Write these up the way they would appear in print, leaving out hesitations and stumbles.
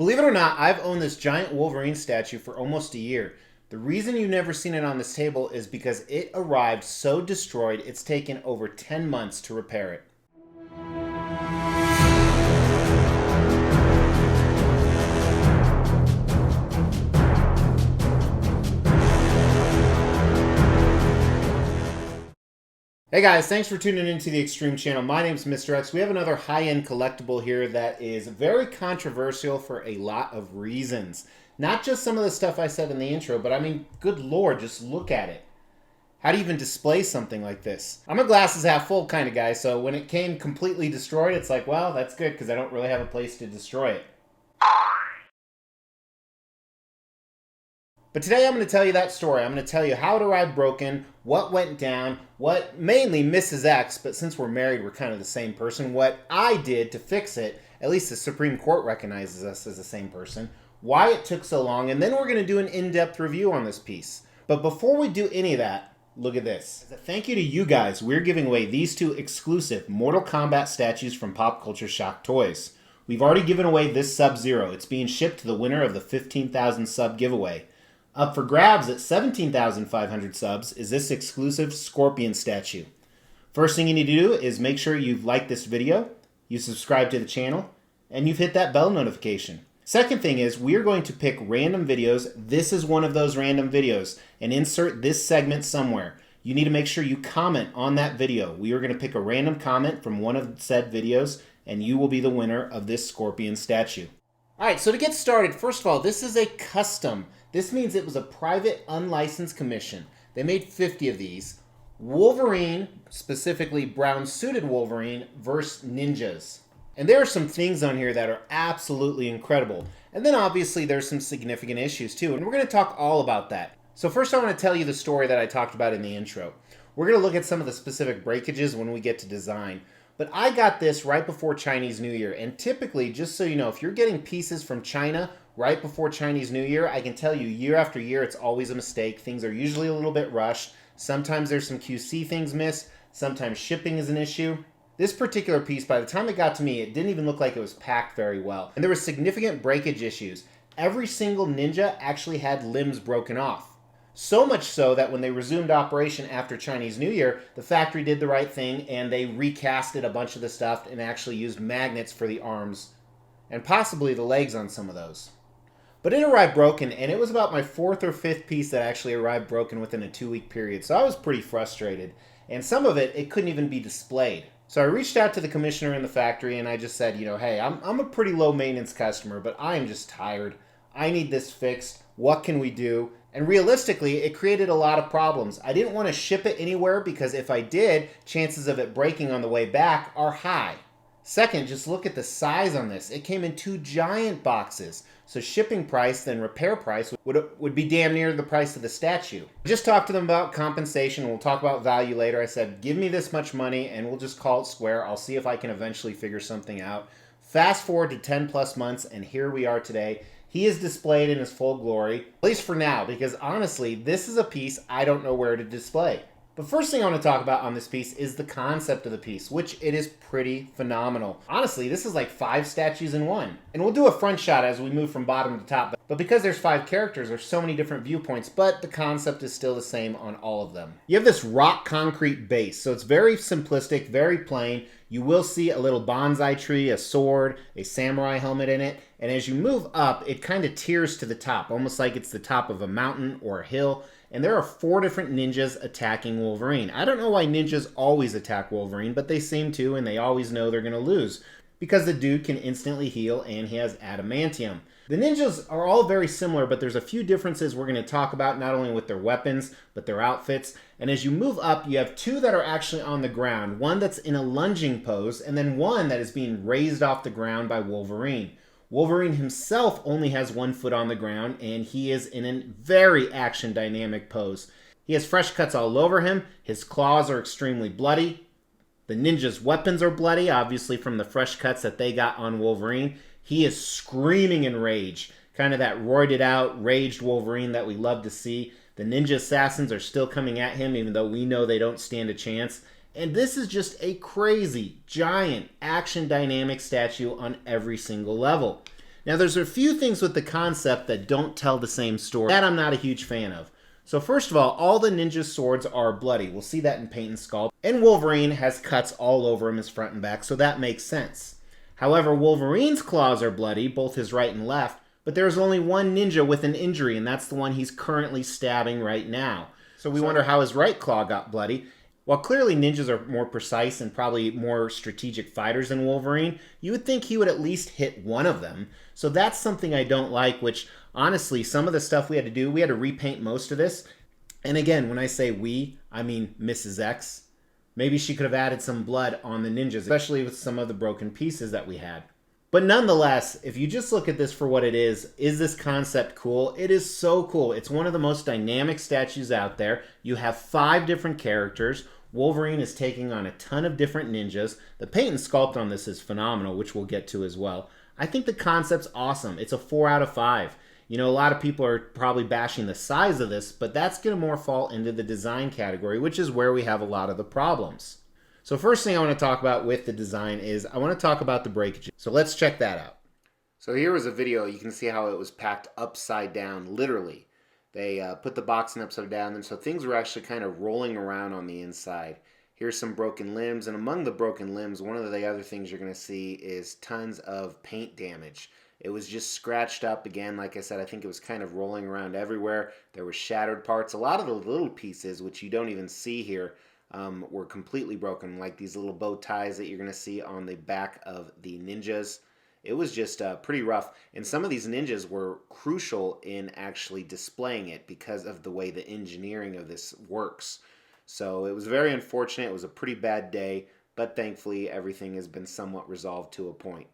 Believe it or not, I've owned this giant Wolverine statue for almost a year. The reason you've never seen it on this table is because it arrived so destroyed it's taken over 10 months to repair it. Hey guys, thanks for tuning into the Extreme channel. My name's Mr. X. We have another high-end collectible here that is very controversial for a lot of reasons. Not just some of the stuff I said in the intro, but I mean, good lord, just look at it. How do you even display something like this? I'm a glasses half full kind of guy, so when it came completely destroyed, it's like, well, that's good because I don't really have a place to destroy it. But today I'm going to tell you that story. I'm going to tell you how it arrived broken, what went down, what mainly Mrs. X, but since we're married, we're kind of the same person, what I did to fix it, at least the Supreme Court recognizes us as the same person, why it took so long, and then we're going to do an in-depth review on this piece. But before we do any of that, look at this. As a thank you to you guys, we're giving away these two exclusive Mortal Kombat statues from Pop Culture Shock Toys. We've already given away this Sub-Zero. It's being shipped to the winner of the 15,000 sub giveaway. Up for grabs at 17,500 subs is this exclusive Scorpion statue. First thing you need to do is make sure you've liked this video, you subscribe to the channel, and you've hit that bell notification. Second thing is we're going to pick random videos. This is one of those random videos, and insert this segment somewhere. You need to make sure you comment on that video. We are going to pick a random comment from one of said videos, and you will be the winner of this Scorpion statue. Alright, so to get started, first of all, this is a custom. This means it was a private, unlicensed commission. They made 50 of these. Wolverine, specifically brown-suited Wolverine, versus ninjas. And there are some things on here that are absolutely incredible. And then obviously there's some significant issues too, and we're going to talk all about that. So first I want to tell you the story that I talked about in the intro. We're going to look at some of the specific breakages when we get to design. But I got this right before Chinese New Year, and typically, just so you know, if you're getting pieces from China right before Chinese New Year, I can tell you year after year it's always a mistake. Things are usually a little bit rushed. Sometimes there's some QC things missed. Sometimes shipping is an issue. This particular piece, by the time it got to me, it didn't even look like it was packed very well. And there were significant breakage issues. Every single ninja actually had limbs broken off. So much so that when they resumed operation after Chinese New Year, the factory did the right thing and they recasted a bunch of the stuff and actually used magnets for the arms and possibly the legs on some of those. But it arrived broken, and it was about my fourth or fifth piece that actually arrived broken within a 2-week period. So I was pretty frustrated. And some of it couldn't even be displayed. So I reached out to the commissioner in the factory and I just said, you know, hey, I'm a pretty low maintenance customer, but I am just tired. I need this fixed. What can we do? And realistically, it created a lot of problems. I didn't want to ship it anywhere because if I did, chances of it breaking on the way back are high. Second, just look at the size on this. It came in 2 giant boxes. So shipping price, then repair price would be damn near the price of the statue. I just talked to them about compensation. We'll talk about value later. I said, give me this much money and we'll just call it square. I'll see if I can eventually figure something out. Fast forward to 10 plus months and here we are today. He is displayed in his full glory, at least for now, because honestly, this is a piece I don't know where to display. But first thing I want to talk about on this piece is the concept of the piece, which it is pretty phenomenal. Honestly, this is like 5 statues in one. And we'll do a front shot as we move from bottom to top. But because there's 5 characters, there's so many different viewpoints, but the concept is still the same on all of them. You have this rock concrete base, so it's very simplistic, very plain. You will see a little bonsai tree, a sword, a samurai helmet in it. And as you move up, it kind of tiers to the top, almost like it's the top of a mountain or a hill. And there are 4 different ninjas attacking Wolverine. I don't know why ninjas always attack Wolverine, but they seem to, and they always know they're going to lose. Because the dude can instantly heal, and he has adamantium. The ninjas are all very similar, but there's a few differences we're going to talk about, not only with their weapons, but their outfits. And as you move up, you have 2 that are actually on the ground. One that's in a lunging pose, and then one that is being raised off the ground by Wolverine. Wolverine himself only has 1 foot on the ground, and he is in a very action-dynamic pose. He has fresh cuts all over him. His claws are extremely bloody. The ninja's weapons are bloody, obviously from the fresh cuts that they got on Wolverine. He is screaming in rage, kind of that roided out, raged Wolverine that we love to see. The ninja assassins are still coming at him, even though we know they don't stand a chance. And this is just a crazy, giant, action dynamic statue on every single level. Now there's a few things with the concept that don't tell the same story. That I'm not a huge fan of. So first of all the ninja swords are bloody. We'll see that in paint and sculpt. And Wolverine has cuts all over him, his front and back, so that makes sense. However, Wolverine's claws are bloody, both his right and left, but there's only one ninja with an injury, and that's the one he's currently stabbing right now. So we wonder how his right claw got bloody. While clearly ninjas are more precise and probably more strategic fighters than Wolverine, you would think he would at least hit one of them. So that's something I don't like, which honestly, some of the stuff we had to do, we had to repaint most of this. And again, when I say we, I mean Mrs. X. Maybe she could have added some blood on the ninjas, especially with some of the broken pieces that we had. But nonetheless, if you just look at this for what it is this concept cool? It is so cool. It's one of the most dynamic statues out there. You have 5 different characters. Wolverine is taking on a ton of different ninjas. The paint and sculpt on this is phenomenal, which we'll get to as well. I think the concept's awesome. It's a 4 out of 5. You know, a lot of people are probably bashing the size of this, but that's going to more fall into the design category, which is where we have a lot of the problems. So first thing I want to talk about with the design is I want to talk about the breakage. So let's check that out. So here was a video. You can see how it was packed upside down, literally. They put the boxing upside down, and so things were actually kind of rolling around on the inside. Here's some broken limbs, and among the broken limbs, one of the other things you're going to see is tons of paint damage. It was just scratched up again. Like I said, I think it was kind of rolling around everywhere. There were shattered parts. A lot of the little pieces, which you don't even see here, were completely broken, like these little bow ties that you're going to see on the back of the ninjas. It was just pretty rough, and some of these ninjas were crucial in actually displaying it because of the way the engineering of this works. So it was very unfortunate. It was a pretty bad day, but thankfully everything has been somewhat resolved to a point.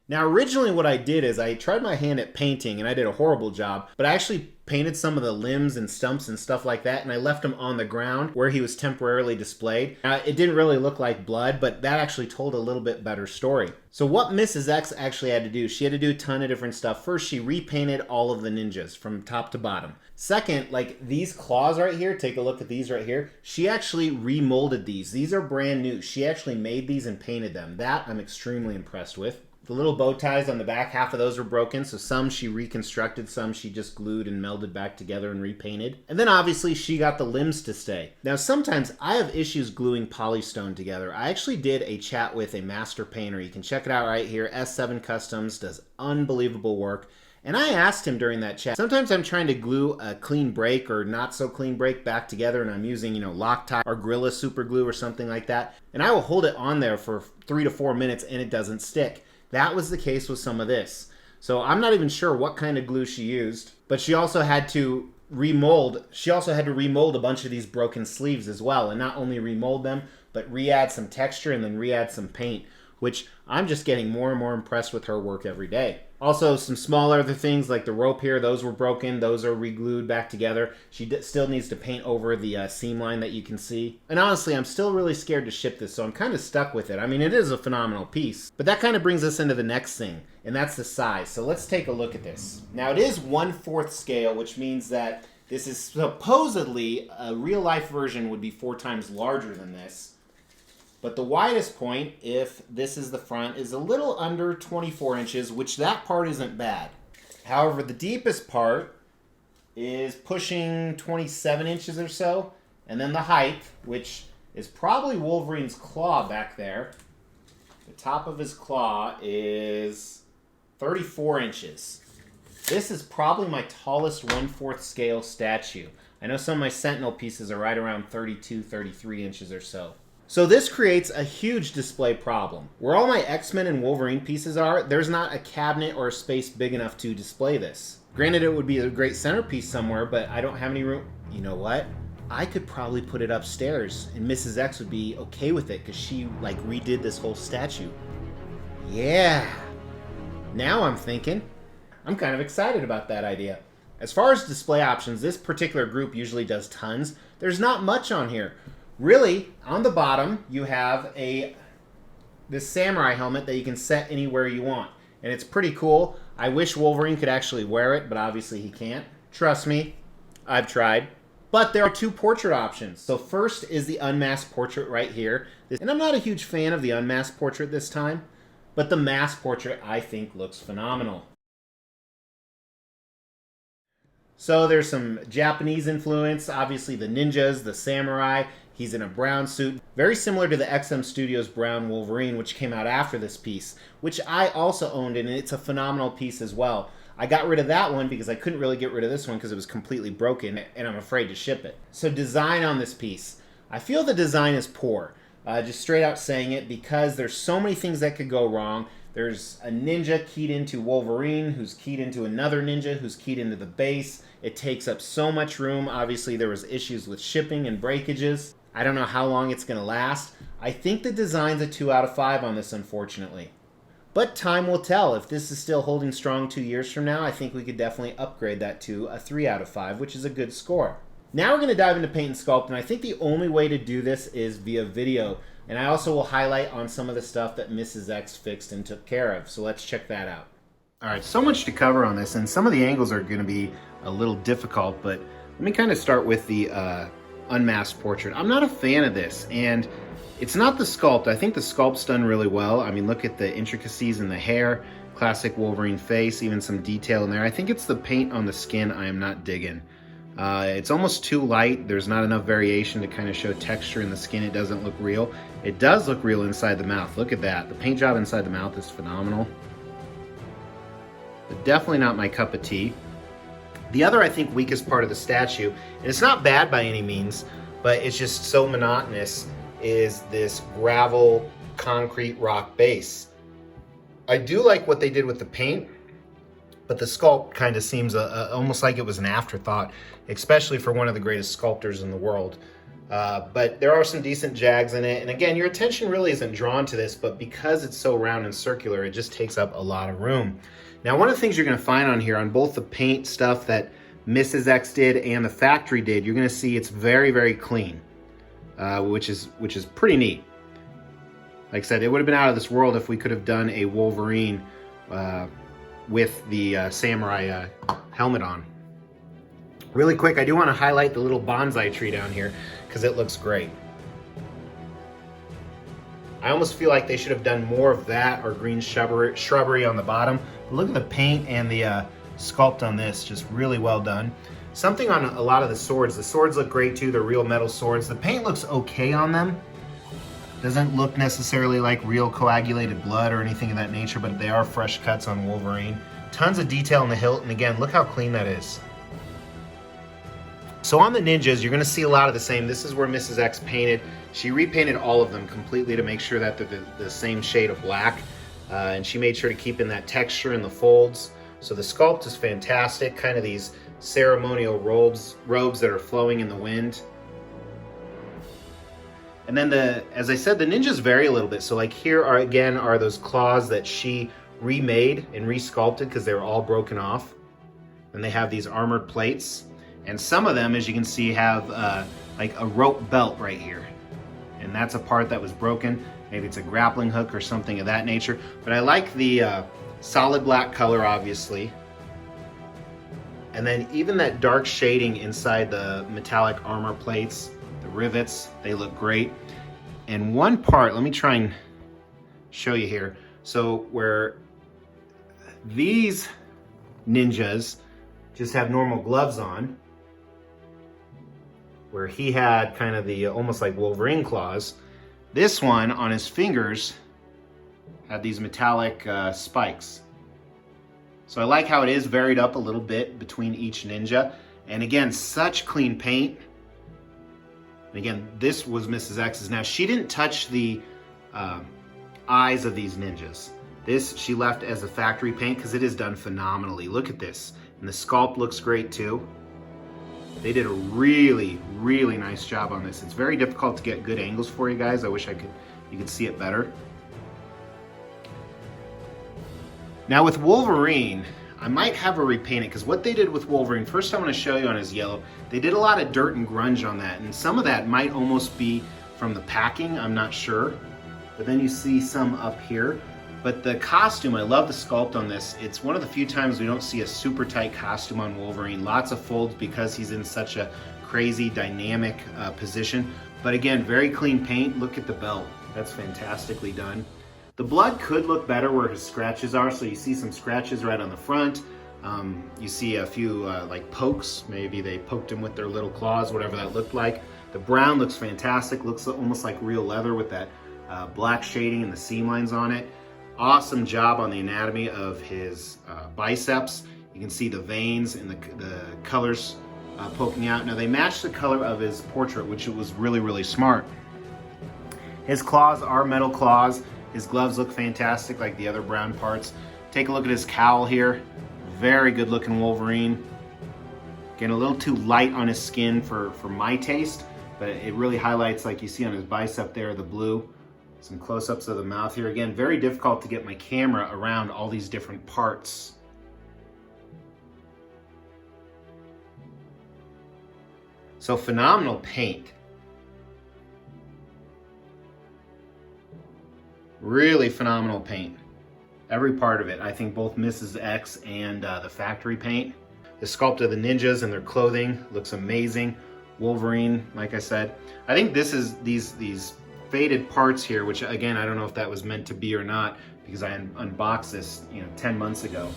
Now originally what I did is I tried my hand at painting, and I did a horrible job, but I actually painted some of the limbs and stumps and stuff like that, and I left them on the ground where he was temporarily displayed. Now, it didn't really look like blood, but that actually told a little bit better story. So what Mrs. X actually had to do, she had to do a ton of different stuff. First, she repainted all of the ninjas from top to bottom. Second, like these claws right here, take a look at these right here. She actually remolded these. These are brand new. She actually made these and painted them. That I'm extremely impressed with. The little bow ties on the back, half of those were broken, so some she reconstructed, some she just glued and melded back together and repainted. And then obviously she got the limbs to stay. Now sometimes I have issues gluing polystone together. I actually did a chat with a master painter. You can check it out right here. S7 Customs does unbelievable work. And I asked him during that chat, sometimes I'm trying to glue a clean break or not so clean break back together, and I'm using, Loctite or Gorilla Super Glue or something like that. And I will hold it on there for 3 to 4 minutes and it doesn't stick. That was the case with some of this. So I'm not even sure what kind of glue she used, but she also had to remold. She also had to remold a bunch of these broken sleeves as well, and not only remold them, but re-add some texture and then re-add some paint, which I'm just getting more and more impressed with her work every day. Also, some small other things like the rope here, those were broken. Those are re-glued back together. She still needs to paint over the seam line that you can see. And honestly, I'm still really scared to ship this, so I'm kind of stuck with it. I mean, it is a phenomenal piece. But that kind of brings us into the next thing, and that's the size. So let's take a look at this. Now, it is 1/4 scale, which means that this is supposedly a real-life version would be 4 times larger than this. But the widest point, if this is the front, is a little under 24 inches, which that part isn't bad. However, the deepest part is pushing 27 inches or so. And then the height, which is probably Wolverine's claw back there. The top of his claw is 34 inches. This is probably my tallest 1/4 scale statue. I know some of my Sentinel pieces are right around 32, 33 inches or so. So this creates a huge display problem. Where all my X-Men and Wolverine pieces are, there's not a cabinet or a space big enough to display this. Granted, it would be a great centerpiece somewhere, but I don't have any room. You know what? I could probably put it upstairs, and Mrs. X would be okay with it, because she, redid this whole statue. Yeah! Now I'm thinking. I'm kind of excited about that idea. As far as display options, this particular group usually does tons. There's not much on here. Really, on the bottom, you have this samurai helmet that you can set anywhere you want. And it's pretty cool. I wish Wolverine could actually wear it, but obviously he can't. Trust me, I've tried. But there are 2 portrait options. So first is the unmasked portrait right here. And I'm not a huge fan of the unmasked portrait this time. but the mass portrait I think looks phenomenal. So there's some Japanese influence, obviously the ninjas, the samurai. He's in a brown suit, very similar to the XM Studios brown Wolverine, which came out after this piece, which I also owned, and it's a phenomenal piece as well. I got rid of that one because I couldn't really get rid of this one because it was completely broken, and I'm afraid to ship it. So design on this piece. I feel the design is poor, just straight out saying it, because there's so many things that could go wrong. There's a ninja keyed into Wolverine, who's keyed into another ninja, who's keyed into the base. It takes up so much room. Obviously, there was issues with shipping and breakages. I don't know how long it's going to last. I think the design's a 2 out of 5 on this, unfortunately. But time will tell. If this is still holding strong 2 years from now, I think we could definitely upgrade that to a 3 out of 5, which is a good score. Now we're going to dive into paint and sculpt, and I think the only way to do this is via video. And I also will highlight on some of the stuff that Mrs. X fixed and took care of. So let's check that out. All right, so much to cover on this, and some of the angles are going to be a little difficult, but let me kind of start with the unmasked portrait. I'm not a fan of this, and it's not the sculpt. I think the sculpt's done really well. I mean, look at the intricacies in the hair, classic Wolverine face, even some detail in there. I think it's the paint on the skin I am not digging. It's almost too light. There's not enough variation to kind of show texture in the skin. It doesn't look real. It does look real inside the mouth. Look at that. The paint job inside the mouth is phenomenal. But definitely not my cup of tea. The other, I think, weakest part of the statue, and it's not bad by any means, but it's just so monotonous, is this gravel concrete rock base. I do like what they did with the paint, but the sculpt kind of seems almost like it was an afterthought, especially for one of the greatest sculptors in the world. But there are some decent jags in it, and again, your attention really isn't drawn to this, but because it's so round and circular, it just takes up a lot of room. Now, one of the things you're going to find on here, on both the paint stuff that Mrs. X did and the factory did, you're going to see it's very, very clean, which is pretty neat. Like I said, it would have been out of this world if we could have done a Wolverine with the samurai helmet on. Really quick, I do want to highlight the little bonsai tree down here because it looks great. I almost feel like they should have done more of that, or green shrubbery on the bottom. But look at the paint and the sculpt on this, just really well done. Something on a lot of the swords look great too. They're real metal swords. The paint looks okay on them. Doesn't look necessarily like real coagulated blood or anything of that nature, but they are fresh cuts on Wolverine. Tons of detail in the hilt, and again, look how clean that is. So on the ninjas, you're going to see a lot of the same. This is where Mrs. X painted. She repainted all of them completely to make sure that they're the same shade of black. And she made sure to keep in that texture in the folds. So the sculpt is fantastic. Kind of these ceremonial robes that are flowing in the wind. And then as I said, the ninjas vary a little bit. So like here are those claws that she remade and resculpted because they were all broken off. And they have these armored plates. And some of them, as you can see, have like a rope belt right here. And that's a part that was broken. Maybe it's a grappling hook or something of that nature. But I like the solid black color, obviously. And then even that dark shading inside the metallic armor plates, the rivets, they look great. And one part, let me try and show you here. So where these ninjas just have normal gloves on, where he had kind of the almost like Wolverine claws, this one on his fingers had these metallic spikes. So I like how it is varied up a little bit between each ninja. And again, such clean paint. And again, this was Mrs. X's. Now, she didn't touch the eyes of these ninjas. This she left as a factory paint because it is done phenomenally. Look at this. And the sculpt looks great too. They did a really, really nice job on this. It's very difficult to get good angles for you guys. I wish you could see it better. Now with Wolverine, I might have her repaint it because what they did with Wolverine, first I want to show you on his yellow, they did a lot of dirt and grunge on that, and some of that might almost be from the packing, I'm not sure. But then you see some up here. But the costume, I love the sculpt on this. It's one of the few times we don't see a super tight costume on Wolverine. Lots of folds because he's in such a crazy dynamic position. But again, very clean paint. Look at the belt. That's fantastically done. The blood could look better where his scratches are, so you see some scratches right on the front. You see a few like pokes, maybe they poked him with their little claws, whatever that looked like. The brown looks fantastic, looks almost like real leather with that black shading and the seam lines on it. Awesome job on the anatomy of his biceps. You can see the veins and the colors poking out. Now they match the color of his portrait, which was really, really smart. His claws are metal claws. His gloves look fantastic like the other brown parts. Take a look at his cowl here. Very good looking Wolverine. Again, a little too light on his skin for my taste, but it really highlights, like you see on his bicep there, the blue. Some close-ups of the mouth here. Again, very difficult to get my camera around all these different parts. So phenomenal paint. Really phenomenal paint. Every part of it. I think both Mrs. X and the factory paint. The sculpt of the ninjas and their clothing looks amazing. Wolverine, like I said. I think this is these faded parts here, which again, I don't know if that was meant to be or not, because I unboxed this 10 months ago.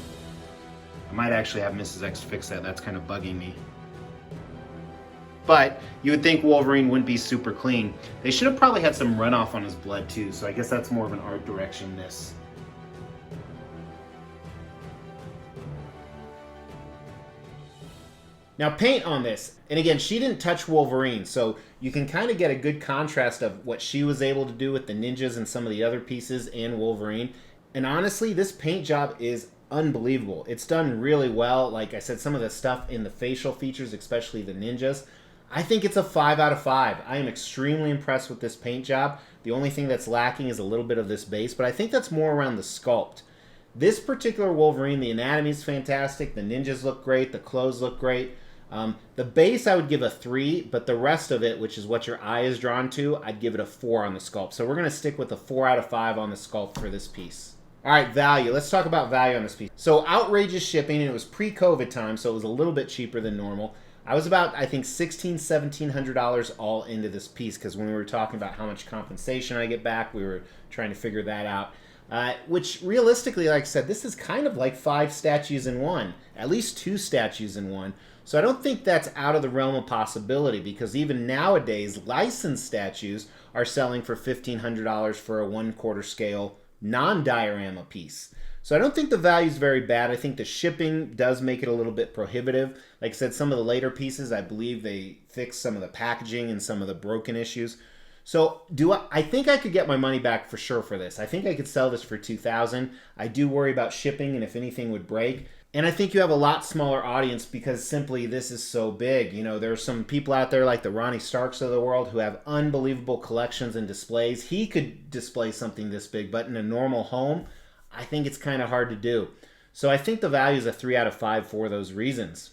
I might actually have Mrs. X fix that. That's kind of bugging me. But you would think Wolverine wouldn't be super clean. They should have probably had some runoff on his blood too, so I guess that's more of an art direction, this. Now paint on this, and again, she didn't touch Wolverine, so you can kind of get a good contrast of what she was able to do with the ninjas and some of the other pieces and Wolverine. And honestly, this paint job is unbelievable. It's done really well. Like I said, some of the stuff in the facial features, especially the ninjas, I think it's a 5 out of 5. I am extremely impressed with this paint job. The only thing that's lacking is a little bit of this base, but I think that's more around the sculpt. This particular Wolverine, the anatomy is fantastic. The ninjas look great. The clothes look great. The base I would give a 3, but the rest of it, which is what your eye is drawn to, I'd give it a 4 on the sculpt. So we're going to stick with a 4 out of 5 on the sculpt for this piece. All right, value. Let's talk about value on this piece. So outrageous shipping, and it was pre-COVID time, so it was a little bit cheaper than normal. I was about, I think, $1,600, $1,700 all into this piece, because when we were talking about how much compensation I get back, we were trying to figure that out. Which realistically, like I said, this is kind of like 5 statues in one, at least 2 statues in one. So I don't think that's out of the realm of possibility, because even nowadays, licensed statues are selling for $1,500 for a 1/4 scale non-diorama piece. So I don't think the value is very bad. I think the shipping does make it a little bit prohibitive. Like I said, some of the later pieces, I believe they fixed some of the packaging and some of the broken issues. So I think I could get my money back for sure for this. I think I could sell this for $2,000. I do worry about shipping and if anything would break. And I think you have a lot smaller audience because simply this is so big. You know, there's some people out there like the Ronnie Starks of the world who have unbelievable collections and displays. He could display something this big, but in a normal home, I think it's kind of hard to do. So I think the value is a 3 out of 5 for those reasons.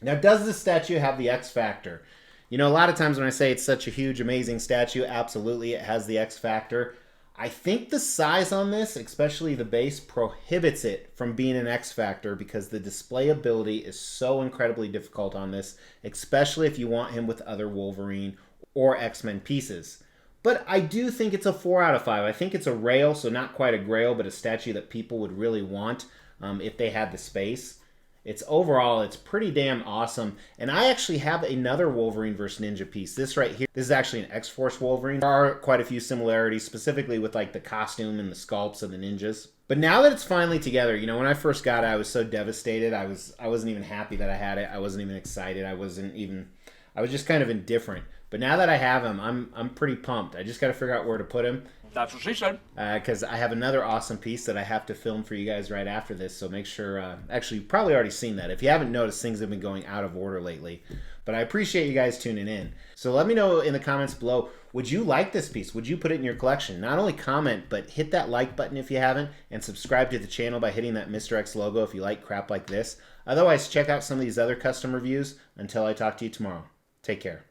Now, does this statue have the X factor? You know, a lot of times when I say it's such a huge, amazing statue, absolutely it has the X factor. I think the size on this, especially the base, prohibits it from being an X factor because the display ability is so incredibly difficult on this, especially if you want him with other Wolverine or X-Men pieces. But I do think it's a 4 out of 5. I think it's a rail, so not quite a grail, but a statue that people would really want if they had the space. Overall, it's pretty damn awesome. And I actually have another Wolverine vs. Ninja piece. This right here, this is actually an X-Force Wolverine. There are quite a few similarities, specifically with like the costume and the sculpts of the ninjas. But now that it's finally together, you know, when I first got it, I was so devastated. I wasn't even happy that I had it. I wasn't even excited. I was just kind of indifferent. But now that I have him, I'm pretty pumped. I just got to figure out where to put him. That's what she said. Because I have another awesome piece that I have to film for you guys right after this. So make sure, actually, you've probably already seen that. If you haven't noticed, things have been going out of order lately. But I appreciate you guys tuning in. So let me know in the comments below, would you like this piece? Would you put it in your collection? Not only comment, but hit that like button if you haven't. And subscribe to the channel by hitting that Mr. X logo if you like crap like this. Otherwise, check out some of these other custom reviews. Until I talk to you tomorrow. Take care.